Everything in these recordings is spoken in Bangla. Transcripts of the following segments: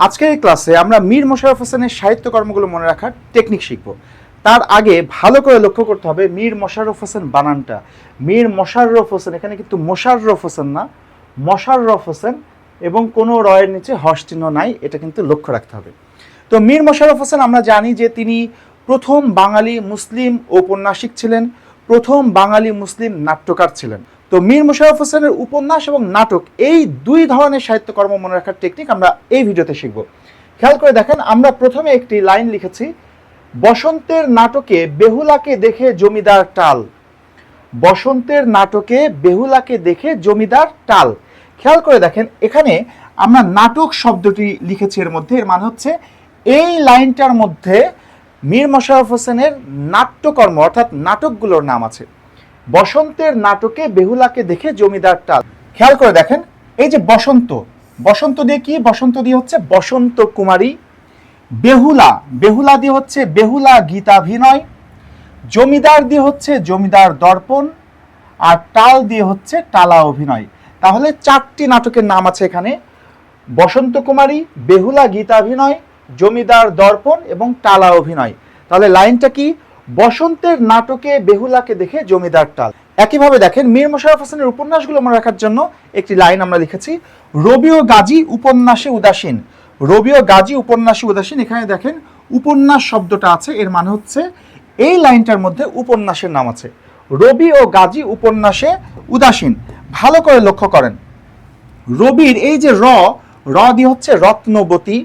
আজকের এই ক্লাসে আমরা মীর মশাররফ হোসেনের সাহিত্যকর্মগুলো মনে রাখার টেকনিক শিখব। তার আগে ভালো করে লক্ষ্য করতে হবে মীর মশাররফ হোসেন বানানটা। মীর মশাররফ হোসেন, এখানে কিন্তু মোশাররফ হোসেন না, মশাররফ হোসেন, এবং কোনো রয়ের নিচে হর্ষ চিহ্ন নাই, এটা কিন্তু লক্ষ্য রাখতে হবে। তো মীর মশাররফ হোসেন আমরা জানি যে তিনি প্রথম বাঙালি মুসলিম ঔপন্যাসিক ছিলেন, প্রথম বাঙালি মুসলিম নাট্যকার ছিলেন। তো মীর মশাররফ হোসেনের উপন্যাস এবং নাটক এই দুই ধরনের সাহিত্যকর্ম মনে রাখার টেকনিক আমরা এই ভিডিওতে শিখব। খেয়াল করে দেখেন, আমরা প্রথমে একটি লাইন লিখেছি, বসন্তের নাটকে বেহুলাকে দেখে জমিদার টাল। বসন্তের নাটকে বেহুলাকে দেখে জমিদার টাল। খেয়াল করে দেখেন, এখানে আমরা নাটক শব্দটি লিখেছি, এর মধ্যে এর মানে হচ্ছে এই লাইনটার মধ্যে মীর মশাররফ হোসেনের নাট্যকর্ম অর্থাৎ নাটকগুলোর নাম আছে। বসন্তের নাটকে বেহুলাকে দেখে জমিদার টাল। খেয়াল করে দেখেন, এই যে বসন্ত, বসন্ত দিয়ে কি? বসন্ত দিয়ে হচ্ছে বসন্ত কুমারী। বেহুলা, বেহুলা দিয়ে হচ্ছে বেহুলা গীতাভিনয়। জমিদার দিয়ে হচ্ছে জমিদার দর্পণ। আর টাল দিয়ে হচ্ছে টালা অভিনয়। তাহলে চারটি নাটকের নাম আছে এখানে, বসন্ত কুমারী, বেহুলা গীতাভিনয়, জমিদার দর্পণ এবং টালা অভিনয়। তাহলে লাইনটা কি? বসন্তের নাটকে বেহুলাকে দেখে জমিদার টাল। একইভাবে দেখেন, মীর মশাররফ হোসেনের উপন্যাসগুলো মনে রাখার জন্য একটি লাইন আমরা লিখেছি, রবি ও গাজী উপন্যাসে উদাসীন। রবি ও গাজী উপন্যাসে উদাসীন, এখানে দেখেন উপন্যাস শব্দটা আছে, এর মানে হচ্ছে এই লাইনটার মধ্যে উপন্যাসের নাম আছে। রবি ও গাজী উপন্যাসে উদাসীন। ভালো করে লক্ষ্য করেন, রবির এই যে র দিয়ে হচ্ছে রত্নবতী,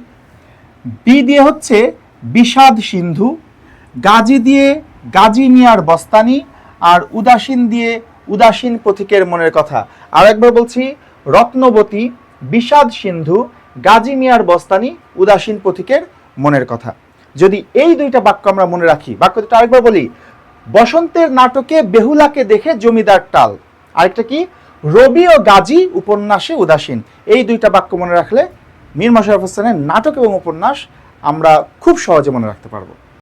বি দিয়ে হচ্ছে বিষাদ সিন্ধু, গাজী দিয়ে গাজী মিয়ার বস্তানি, আর উদাসীন দিয়ে উদাসীন পথিকের মনের কথা। আর একবার বলছি, রত্নবতী, বিষাদ সিন্ধু, গাজী মিয়ার বস্তানি, উদাসীন পথিকের মনের কথা। যদি এই দুইটা বাক্য আমরা মনে রাখি, বাক্য দুটো আরেকবার বলি, বসন্তের নাটকে বেহুলাকে দেখে জমিদার টাল, আরেকটা কি? রবি ও গাজী উপন্যাসে উদাসীন। এই দুইটা বাক্য মনে রাখলে মীর মশাররফ হোসেনের নাটক এবং উপন্যাস আমরা খুব সহজে মনে রাখতে পারবো।